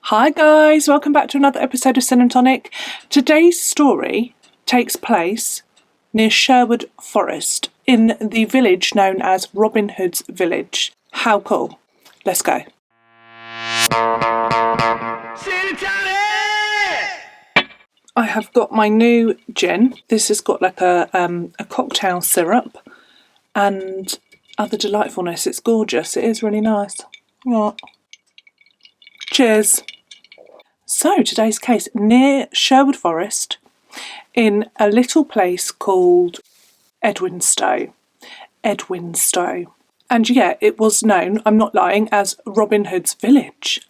Hi guys, welcome back to another episode of Sin and Tonic. Today's story takes place near Sherwood Forest in the village known as Robin Hood's Village. How cool. Let's go. Sin and Tonic! I have got my new gin. This has got like a cocktail syrup and other delightfulness. It's gorgeous. It is really nice. Yeah. Cheers. So, today's case, near Sherwood Forest, in a little place called Edwinstowe. And yeah, it was known, I'm not lying, as Robin Hood's Village.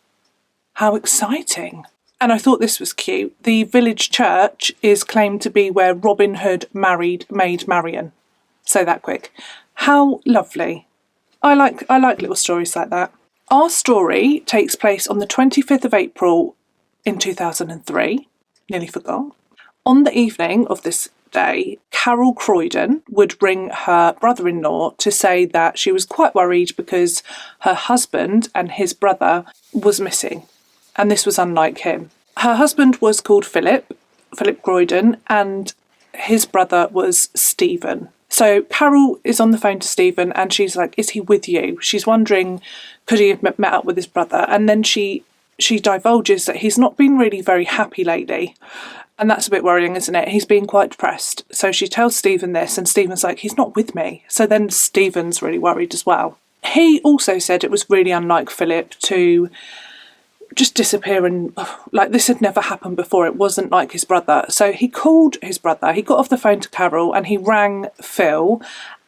How exciting. And I thought this was cute. The village church is claimed to be where Robin Hood married Maid Marian. Say that quick. How lovely. I like little stories like that. Our story takes place on the 25th of April in 2003, nearly forgot. On the evening of this day, Phil Croydon would ring her brother-in-law to say that she was quite worried because her husband and his brother was missing, and this was unlike him. Her husband was called Philip Croydon, and his brother was Stephen. So Carol is on the phone to Stephen and she's like, is he with you? She's wondering, could he have met up with his brother? And then she divulges that he's not been really very happy lately. And that's a bit worrying, isn't it? He's been quite depressed. So she tells Stephen this and Stephen's like, he's not with me. So then Stephen's really worried as well. He also said it was really unlike Philip to just disappear and like this had never happened before. It wasn't like his brother. So he called his brother. He got off the phone to Carol and he rang Phil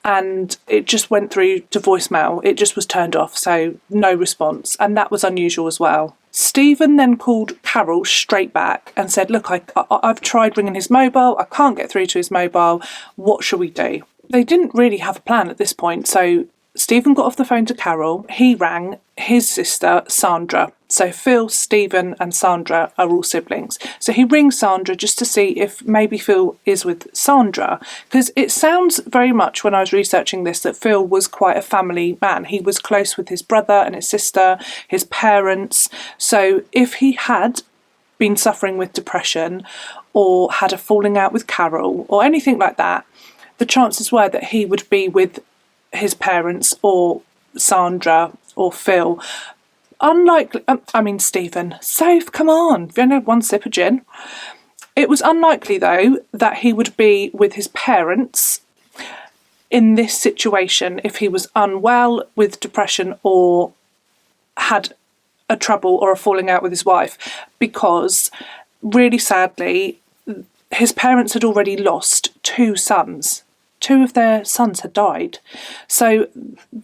and it just went through to voicemail. It just was turned off. So no response. And that was unusual as well. Stephen then called Carol straight back and said, look, I've tried ringing his mobile. I can't get through to his mobile. What shall we do? They didn't really have a plan at this point. So Stephen got off the phone to Carol. He rang his sister, Sandra. So Phil, Stephen and Sandra are all siblings. So he rings Sandra just to see if maybe Phil is with Sandra. Because it sounds very much when I was researching this that Phil was quite a family man. He was close with his brother and his sister, his parents. So if he had been suffering with depression or had a falling out with Carol or anything like that, the chances were that he would be with his parents or Sandra or Phil. Unlikely, Stephen, safe, come on, you've only had one sip of gin. It was unlikely though that he would be with his parents in this situation if he was unwell with depression or had a trouble or a falling out with his wife, because really sadly his parents had already lost two sons. Two of their sons had died. So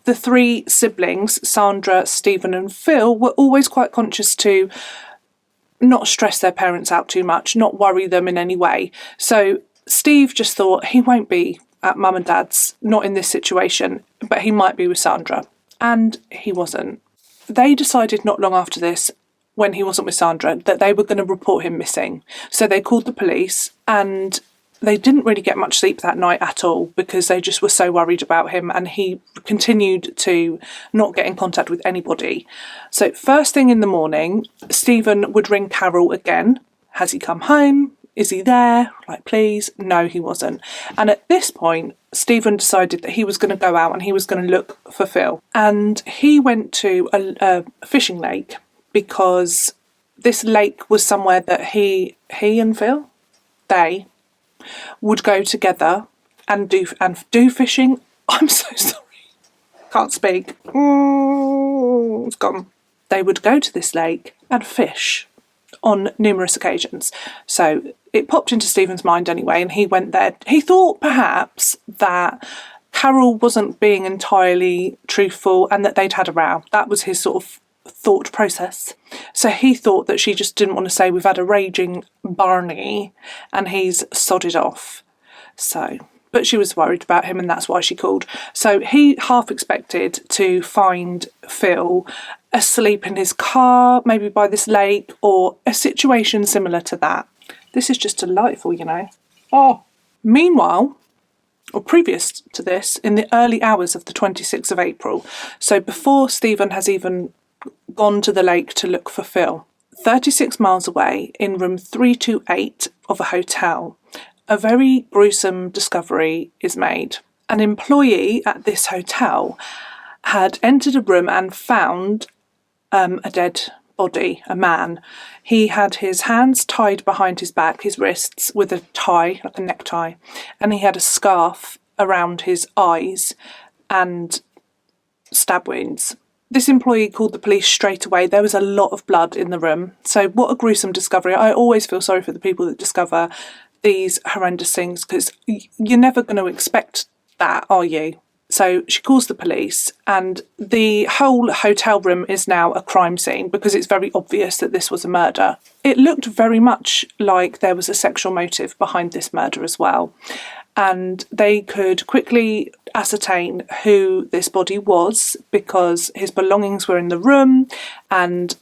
the three siblings, Sandra, Stephen and Phil, were always quite conscious to not stress their parents out too much, not worry them in any way. So Steve just thought he won't be at mum and dad's, not in this situation, but he might be with Sandra. And he wasn't. They decided not long after this, when he wasn't with Sandra, that they were going to report him missing. So they called the police and they didn't really get much sleep that night at all because they just were so worried about him and he continued to not get in contact with anybody. So first thing in the morning, Stephen would ring Carol again. Has he come home? Is he there? Like, please. No, he wasn't. And at this point, Stephen decided that he was going to go out and he was going to look for Phil. And he went to a fishing lake because this lake was somewhere that he and Phil, they would go together and do fishing. I'm so sorry. Can't speak. It's gone. They would go to this lake and fish on numerous occasions. So it popped into Stephen's mind anyway, and he went there. He thought perhaps that Carol wasn't being entirely truthful and that they'd had a row. That was his sort of thought process. So he thought that she just didn't want to say we've had a raging Barney and he's sodded off. So, but she was worried about him and that's why she called. So he half expected to find Phil asleep in his car, maybe by this lake, or a situation similar to that. This is just delightful, you know. Oh. Meanwhile, or previous to this, in the early hours of the 26th of April, so before Stephen has even gone to the lake to look for Phil, 36 miles away in room 328 of a hotel, a very gruesome discovery is made. An employee at this hotel had entered a room and found a dead body, a man. He had his hands tied behind his back, his wrists, with a tie, like a necktie, and he had a scarf around his eyes and stab wounds. This employee called the police straight away. There was a lot of blood in the room. So what a gruesome discovery. I always feel sorry for the people that discover these horrendous things, because you're never going to expect that, are you? So she calls the police, and the whole hotel room is now a crime scene because it's very obvious that this was a murder. It looked very much like there was a sexual motive behind this murder as well. And they could quickly ascertain who this body was because his belongings were in the room and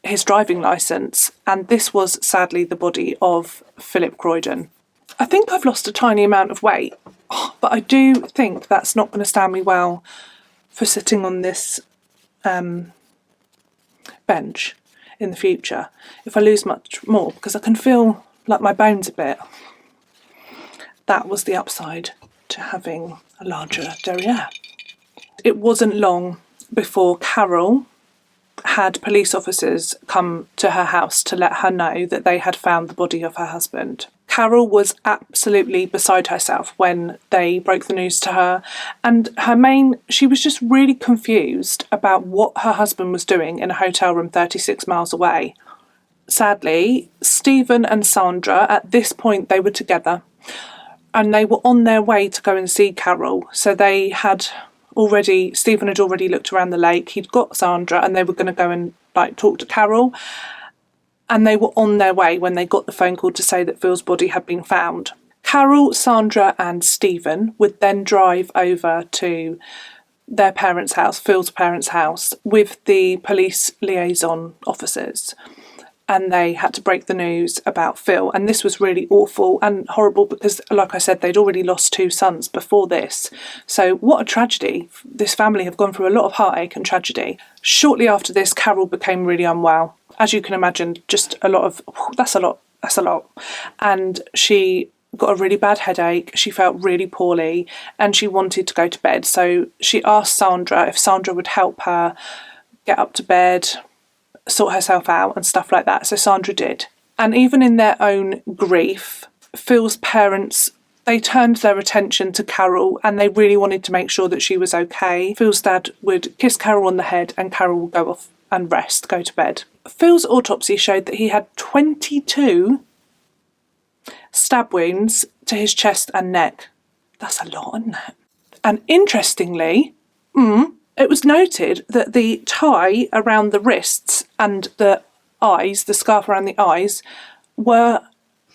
his driving licence. And this was sadly the body of Philip Croydon. I think I've lost a tiny amount of weight, but I do think that's not going to stand me well for sitting on this bench in the future if I lose much more, because I can feel like my bones a bit. That was the upside to having a larger derriere. It wasn't long before Carol had police officers come to her house to let her know that they had found the body of her husband. Carol was absolutely beside herself when they broke the news to her, and she was just really confused about what her husband was doing in a hotel room 36 miles away. Sadly, Stephen and Sandra, at this point they were together, and they were on their way to go and see Carol. So Stephen had already looked around the lake, he'd got Sandra, and they were going to go and talk to Carol. And they were on their way when they got the phone call to say that Phil's body had been found. Carol, Sandra and Stephen would then drive over to their parents' house, Phil's parents' house, with the police liaison officers. And they had to break the news about Phil. And this was really awful and horrible because, like I said, they'd already lost 2 sons before this. So what a tragedy. This family have gone through a lot of heartache and tragedy. Shortly after this, Carol became really unwell. As you can imagine, just a lot of, that's a lot. And she got a really bad headache, she felt really poorly, and she wanted to go to bed. So she asked Sandra if Sandra would help her get up to bed, sort herself out and stuff like that. So Sandra did. And even in their own grief, Phil's parents, they turned their attention to Carol and they really wanted to make sure that she was okay. Phil's dad would kiss Carol on the head and Carol would go off and rest, go to bed. Phil's autopsy showed that he had 22 stab wounds to his chest and neck. That's a lot, isn't it? And interestingly, it was noted that the tie around the wrists and the eyes, the scarf around the eyes, were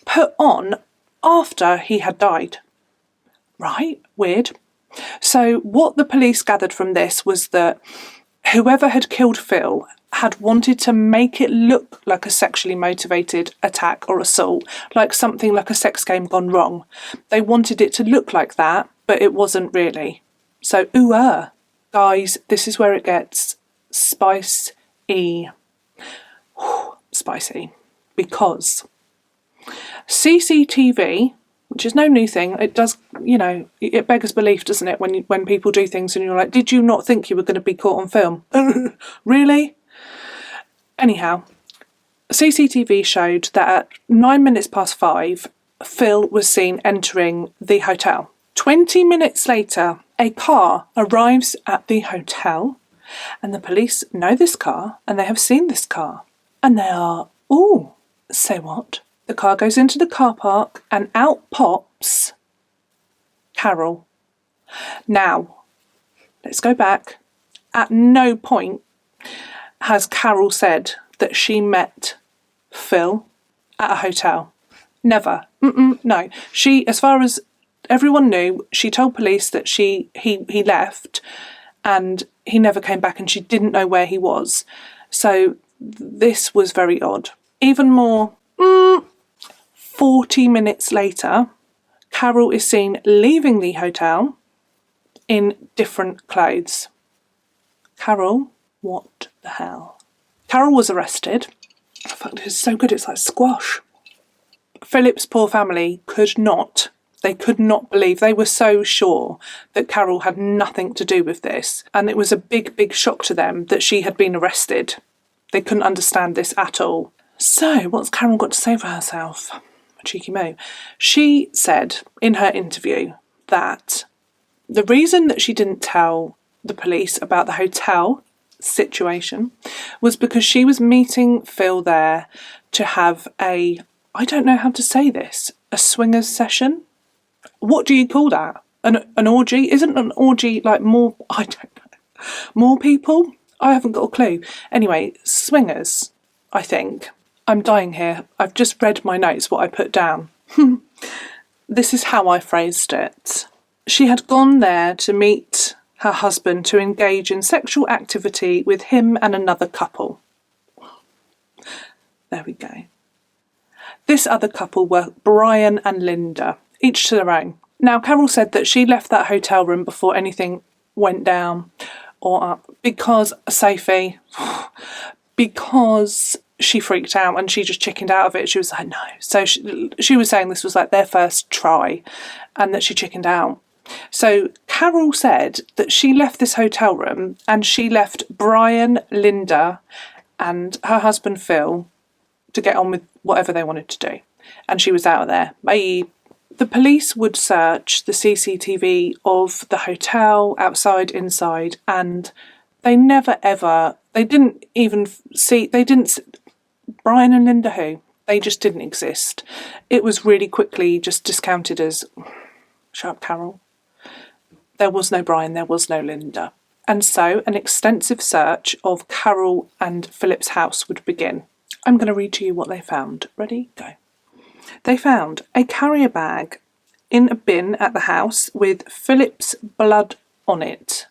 put on after he had died. Right? Weird. So what the police gathered from this was that whoever had killed Phil had wanted to make it look like a sexually motivated attack or assault, like something like a sex game gone wrong. They wanted it to look like that, but it wasn't really. So, guys, this is where it gets spicy. Spicy. Because CCTV, which is no new thing, it does, it beggars belief, doesn't it, when people do things and you're like, did you not think you were going to be caught on film? Really? Anyhow, CCTV showed that at 5 Phil was seen entering the hotel. 20 minutes later, a car arrives at the hotel and the police know this car and they have seen this car. And they are, say what? The car goes into the car park and out pops Carol. Now, let's go back. At no point has Carol said that she met Phil at a hotel. Never. No. She, as far as everyone knew, she told police that he left and he never came back and she didn't know where he was. So this was very odd. Even more, 40 minutes later, Carol is seen leaving the hotel in different clothes. Carol, what the hell? Carol was arrested fuck, this is so good, it's like squash. Philip's poor family could not believe, they were so sure that Carol had nothing to do with this, and it was a big, big shock to them that she had been arrested. They couldn't understand this at all. So, what's Carol got to say for herself? A cheeky moo. She said in her interview that the reason that she didn't tell the police about the hotel situation was because she was meeting Phil there to have I don't know how to say this, a swingers session? What do you call that? An orgy? Isn't an orgy like more, I don't know, more people? I haven't got a clue. Anyway, swingers, I think. I'm dying here. I've just read my notes, what I put down. This is how I phrased it. She had gone there to meet her husband to engage in sexual activity with him and another couple. There we go. This other couple were Brian and Linda, each to their own. Now, Carol said that she left that hotel room before anything went down or up because, Sophie, because she freaked out and she just chickened out of it. She was like, no. So she was saying this was like their first try and that she chickened out. So Carol said that she left this hotel room and she left Brian, Linda and her husband Phil to get on with whatever they wanted to do. And she was out of there. Bye. The police would search the CCTV of the hotel, outside, inside, and they never ever, Brian and Linda who? They just didn't exist. It was really quickly just discounted as, shut up, Carol. There was no Brian, there was no Linda. And so an extensive search of Carol and Philip's house would begin. I'm going to read to you what they found. Ready? Go. They found a carrier bag in a bin at the house with Philip's blood on it.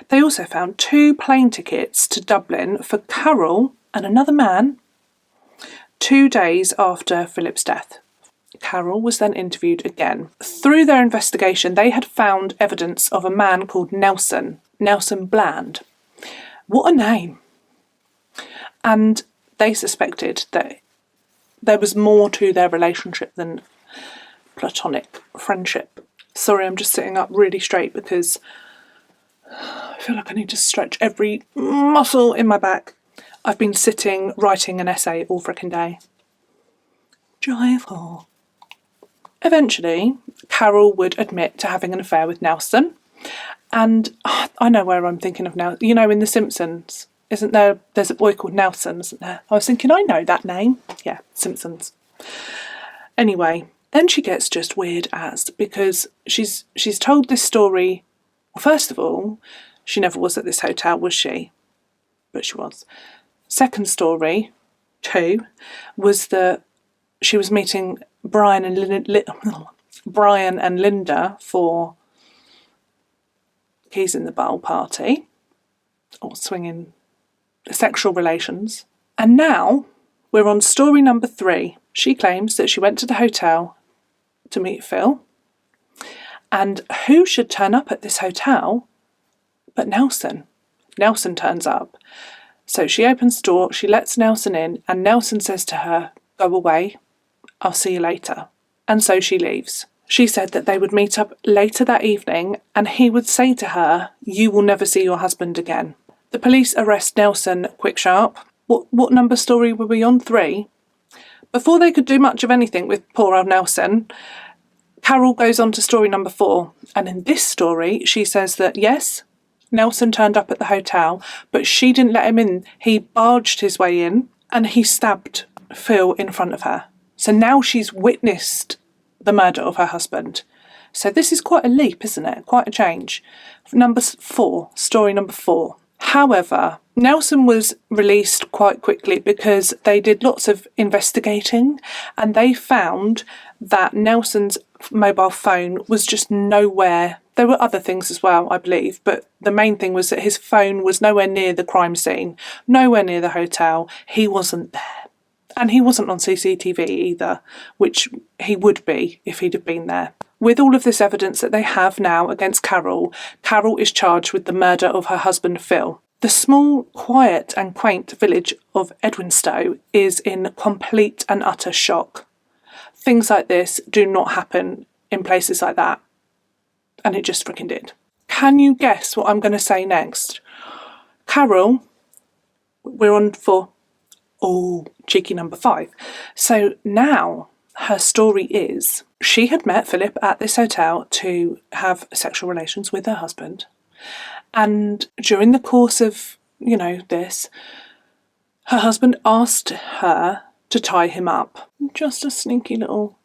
They also found 2 plane tickets to Dublin for Carol and another man 2 days after Philip's death. Carol was then interviewed again. Through their investigation, they had found evidence of a man called Nelson Bland. What a name! And they suspected that there was more to their relationship than platonic friendship. Sorry, I'm just sitting up really straight because I feel like I need to stretch every muscle in my back. I've been sitting, writing an essay all frickin' day. Joyful. Eventually, Carol would admit to having an affair with Nelson. And I know where I'm thinking of now. You know, in The Simpsons, isn't there? There's a boy called Nelson, isn't there? I was thinking, I know that name. Yeah, Simpsons. Anyway, then she gets just weird as, because she's told this story. First of all, she never was at this hotel, was she? But she was. Second story, 2, was that she was meeting Brian and Linda for keys in the bowl party, or swinging sexual relations. And now we're on story number 3. She claims that she went to the hotel to meet Phil. And who should turn up at this hotel but Nelson? Nelson turns up. So she opens the door, she lets Nelson in, and Nelson says to her, go away, I'll see you later. And so she leaves. She said that they would meet up later that evening and he would say to her, you will never see your husband again. The police arrest Nelson quick sharp. What number story were we on? 3? Before they could do much of anything with poor old Nelson, Carol goes on to story number 4. And in this story, she says that yes, Nelson turned up at the hotel, but she didn't let him in. He barged his way in and he stabbed Phil in front of her. So now she's witnessed the murder of her husband. So this is quite a leap, isn't it? Quite a change. Number 4, story number 4. However, Nelson was released quite quickly because they did lots of investigating and they found that Nelson's mobile phone was just nowhere. There were other things as well, I believe, but the main thing was that his phone was nowhere near the crime scene, nowhere near the hotel. He wasn't there. And he wasn't on CCTV either, which he would be if he'd have been there. With all of this evidence that they have now against Carol, Carol is charged with the murder of her husband Phil. The small, quiet and quaint village of Edwinstowe is in complete and utter shock. Things like this do not happen in places like that. And it just freaking did. Can you guess what I'm going to say next? Carol, we're on for, cheeky number 5. So now her story is she had met Philip at this hotel to have sexual relations with her husband. And during the course of, this, her husband asked her to tie him up. Just a sneaky little...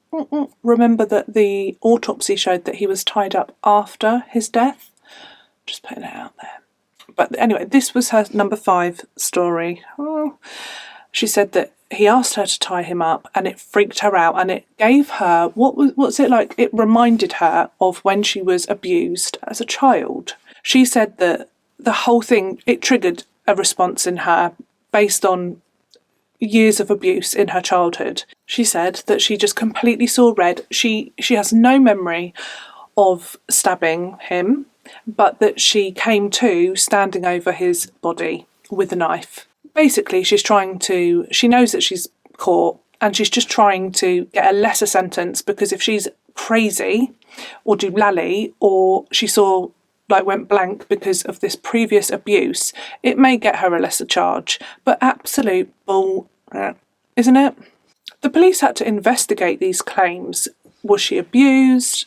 Remember that the autopsy showed that he was tied up after his death? Just putting it out there. But anyway, this was her number 5 story. She said that he asked her to tie him up and it freaked her out, and it gave her, what's it like? It reminded her of when she was abused as a child. She said that the whole thing, it triggered a response in her based on years of abuse in her childhood. She said that she just completely saw red. She has no memory of stabbing him, but that she came to standing over his body with a knife. Basically, she knows that she's caught and she's just trying to get a lesser sentence, because if she's crazy or doolally, or she went blank because of this previous abuse, it may get her a lesser charge. But absolute bull, isn't it? The police had to investigate these claims. Was she abused?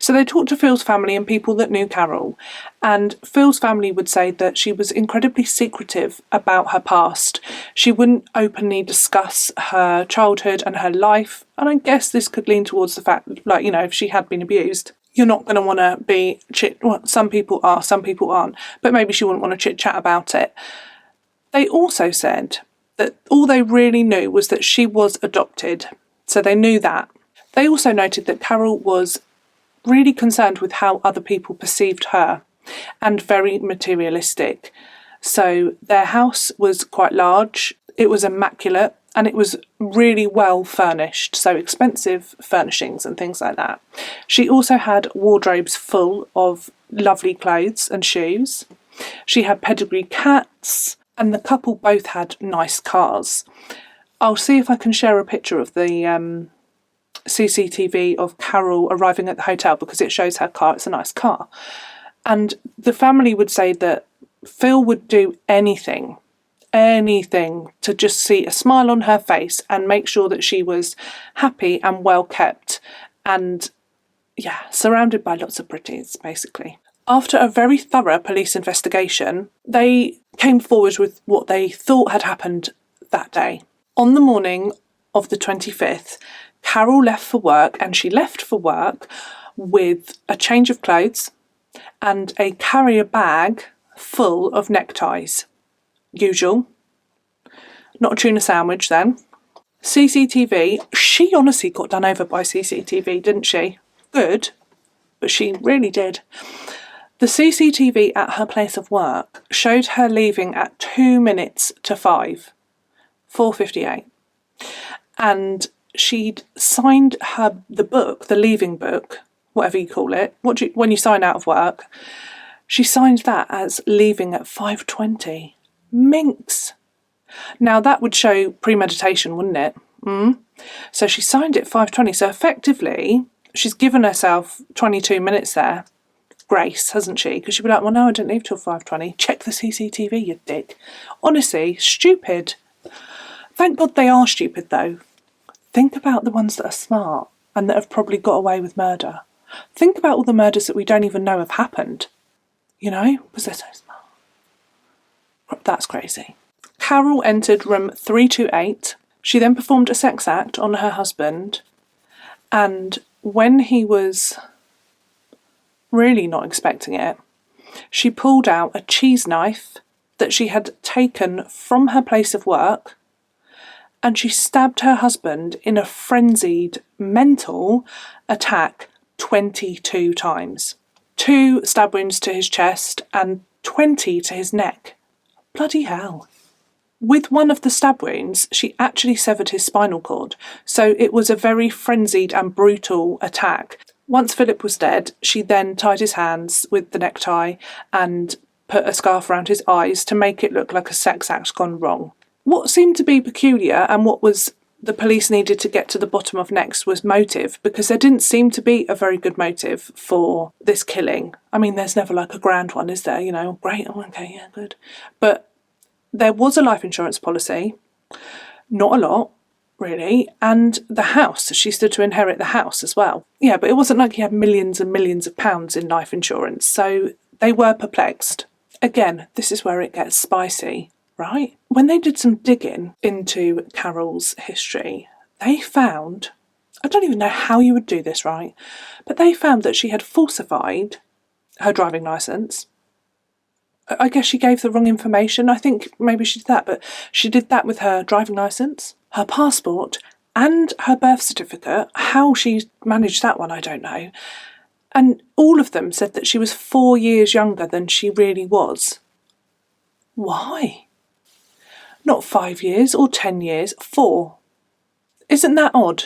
So they talked to Phil's family and people that knew Carol, and Phil's family would say that she was incredibly secretive about her past. She wouldn't openly discuss her childhood and her life, and I guess this could lean towards the fact, if she had been abused, you're not going to want to be some people are, some people aren't, but maybe she wouldn't want to chit-chat about it. They also said that all they really knew was that she was adopted, so they knew that. They also noted that Carol was really concerned with how other people perceived her and very materialistic. So their house was quite large, it was immaculate, and it was really well furnished, so expensive furnishings and things like that. She also had wardrobes full of lovely clothes and shoes. She had pedigree cats, and the couple both had nice cars. I'll see if I can share a picture of the CCTV of Carol arriving at the hotel, because it shows her car. It's a nice car. And the family would say that Phil would do anything to just see a smile on her face and make sure that she was happy and well kept and surrounded by lots of pretties, basically. After a very thorough police investigation, they came forward with what they thought had happened that day. On the morning of the 25th, Carol left for work, and she left for work with a change of clothes and a carrier bag full of neckties. Usual. Not a tuna sandwich then. CCTV, she honestly got done over by CCTV, didn't she? Good, but she really did. The CCTV at her place of work showed her leaving at 2 minutes to 5, 4:58. And she'd signed the book, the leaving book, whatever you call it, when you sign out of work, she signed that as leaving at 5:20. Minx! Now that would show premeditation, wouldn't it? So she signed it 5:20, so effectively she's given herself 22 minutes there, grace, hasn't she? Because she'd be like, well, no, I didn't leave till 5:20. Check the CCTV, you dick. Honestly, stupid. Thank God they are stupid, though. Think about the ones that are smart and that have probably got away with murder. Think about all the murders that we don't even know have happened. Because they're so smart. That's crazy. Carol entered room 328. She then performed a sex act on her husband, and when he was really not expecting it, she pulled out a cheese knife that she had taken from her place of work, and she stabbed her husband in a frenzied mental attack 22 times. 2 stab wounds to his chest and 20 to his neck. Bloody hell. With one of the stab wounds, she actually severed his spinal cord, so it was a very frenzied and brutal attack. Once Philip was dead, she then tied his hands with the necktie and put a scarf around his eyes to make it look like a sex act gone wrong. What seemed to be peculiar, and what was the police needed to get to the bottom of next, was motive, because there didn't seem to be a very good motive for this killing. I mean, there's never like a grand one, is there? You know, great, oh, okay, yeah, good. But there was a life insurance policy, not a lot, really, and the house. She stood to inherit the house as well. Yeah, but it wasn't like he had millions and millions of pounds in life insurance, so they were perplexed. Again, this is where it gets spicy, right? When they did some digging into Carol's history, they found, I don't even know how you would do this, right? But they found that she had falsified her driving licence. I guess she gave the wrong information. I think maybe she did that, but she did that with her driving licence, her passport, and her birth certificate. How she managed that one, I don't know. And all of them said that she was 4 years younger than she really was. Why? Not 5 years or 10 years, 4. Isn't that odd?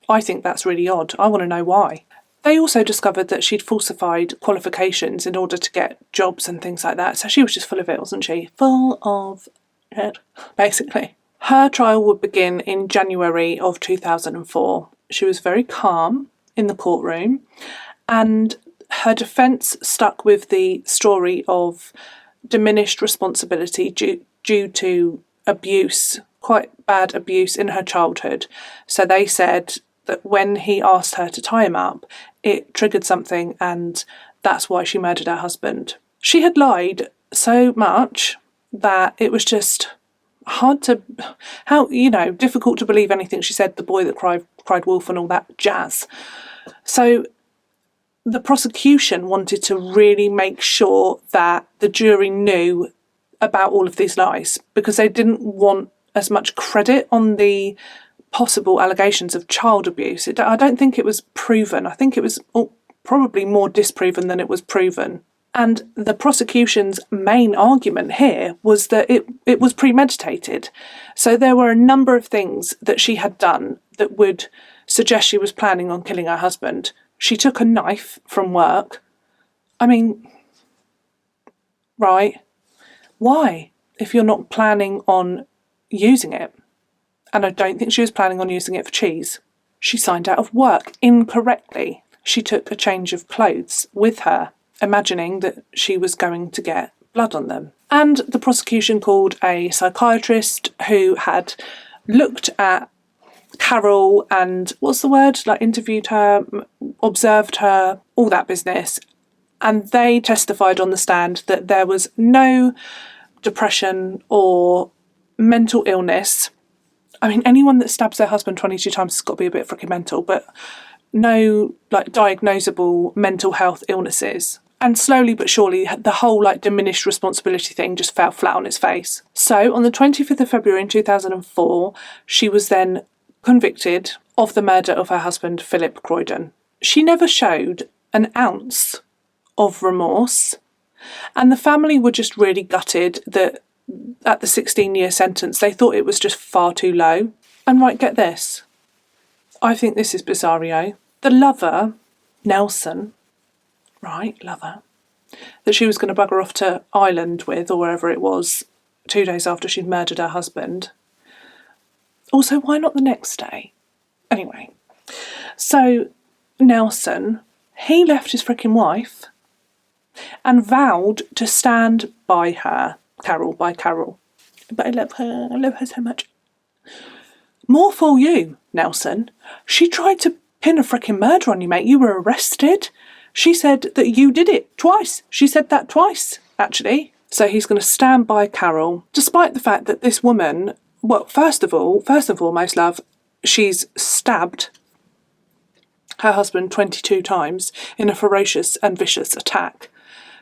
I think that's really odd. I want to know why. They also discovered that she'd falsified qualifications in order to get jobs and things like that. So she was just full of it, wasn't she? Full of it, basically. Her trial would begin in January of 2004. She was very calm in the courtroom, and her defence stuck with the story of diminished responsibility due to abuse, quite bad abuse in her childhood. So they said that when he asked her to tie him up, it triggered something, and that's why she murdered her husband. She had lied so much that it was just hard to, difficult to believe anything she said, the boy that cried wolf and all that jazz. So the prosecution wanted to really make sure that the jury knew about all of these lies, because they didn't want as much credit on the possible allegations of child abuse. I don't think it was proven. I think it was probably more disproven than it was proven. And the prosecution's main argument here was that it was premeditated. So there were a number of things that she had done that would suggest she was planning on killing her husband. She took a knife from work. I mean, right, why? If you're not planning on using it. And I don't think she was planning on using it for cheese. She signed out of work incorrectly. She took a change of clothes with her, imagining that she was going to get blood on them. And the prosecution called a psychiatrist who had looked at Carol and, interviewed her, observed her, all that business. And they testified on the stand that there was no depression or mental illness. I mean, anyone that stabs their husband 22 times has got to be a bit freaking mental, but no, diagnosable mental health illnesses. And slowly but surely, the whole, diminished responsibility thing just fell flat on its face. So, on the 25th of February in 2004, she was then convicted of the murder of her husband, Philip Croydon. She never showed an ounce of remorse, and the family were just really gutted that at the 16-year sentence, they thought it was just far too low. And right, get this. I think this is bizarro. The lover, Nelson, that she was going to bugger off to Ireland with, or wherever it was, 2 days after she'd murdered her husband. Also, why not the next day? Anyway, so Nelson, he left his freaking wife and vowed to stand by her. Carol. But I love her so much. More fool you, Nelson. She tried to pin a freaking murder on you, mate. You were arrested. She said that you did it twice. She said that twice, actually. So he's going to stand by Carol, despite the fact that this woman, well, first and foremost, love, she's stabbed her husband 22 times in a ferocious and vicious attack.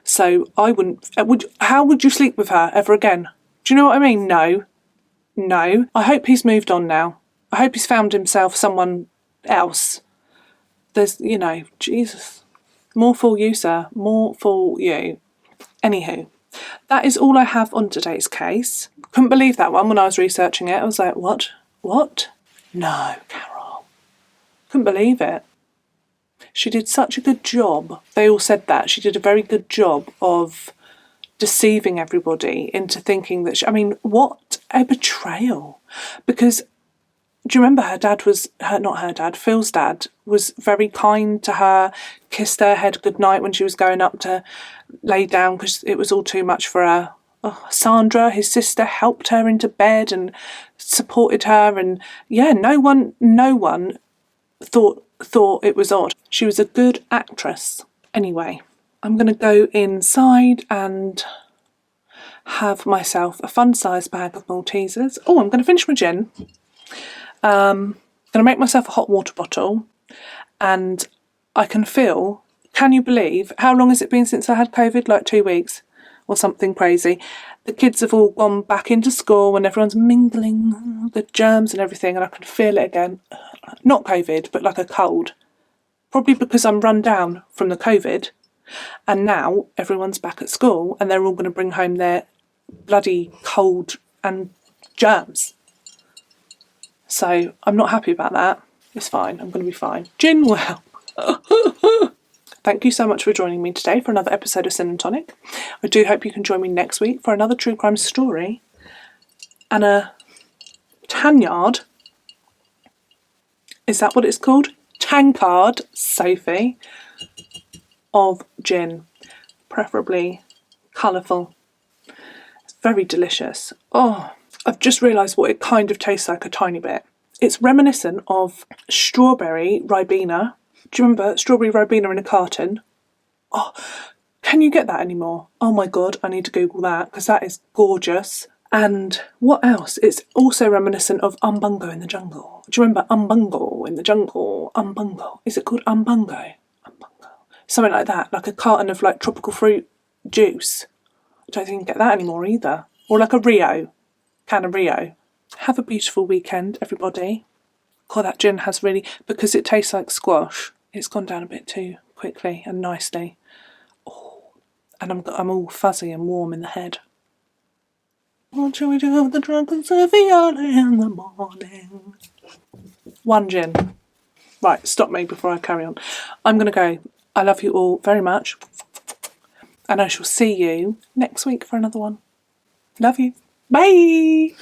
So how would you sleep with her ever again? Do you know what I mean? No. I hope he's moved on now. I hope he's found himself someone else. There's, Jesus. More fool you, sir. More fool you. Anywho, that is all I have on today's case. Couldn't believe that one when I was researching it. I was like, what? No, Carol. Couldn't believe it. She did such a good job. They all said that. She did a very good job of deceiving everybody into thinking that what a betrayal. Because do you remember Phil's dad was very kind to her, kissed her head goodnight when she was going up to lay down because it was all too much for her. Oh, Sandra, his sister, helped her into bed and supported her, and yeah, no one thought it was odd. She was a good actress. Anyway, I'm going to go inside and have myself a fun-sized bag of Maltesers. Oh, I'm going to finish my gin. Going to make myself a hot water bottle, and I can feel, can you believe, how long has it been since I had COVID? Like 2 weeks or something crazy. The kids have all gone back into school and everyone's mingling the germs and everything, and I can feel it again. Not COVID, but like a cold. Probably because I'm run down from the COVID, and now everyone's back at school and they're all going to bring home their bloody cold and germs. So I'm not happy about that. It's fine. I'm going to be fine. Gin will help. Thank you so much for joining me today for another episode of Sin and Tonic. I do hope you can join me next week for another true crime story and a tanyard. Is that what it's called? Tankard, Sophie, of gin. Preferably colourful. It's very delicious. Oh, I've just realised what it kind of tastes like a tiny bit. It's reminiscent of strawberry Ribena. Do you remember strawberry Ribena in a carton? Oh, can you get that anymore? Oh my God, I need to Google that because that is gorgeous. And what else? It's also reminiscent of Umbungo in the Jungle. Do you remember Umbungo in the Jungle? Umbungo. Is it called Umbungo? Umbungo. Something like that, like a carton of like tropical fruit juice. I don't think you can get that anymore either. Or like a Rio. Can of Rio. Have a beautiful weekend, everybody. God, that gin has really, because it tastes like squash, it's gone down a bit too quickly and nicely. Oh, and I'm all fuzzy and warm in the head. What shall we do with the drunken Sophie early in the morning? One gin. Right, stop me before I carry on. I'm going to go. I love you all very much. And I shall see you next week for another one. Love you. Bye!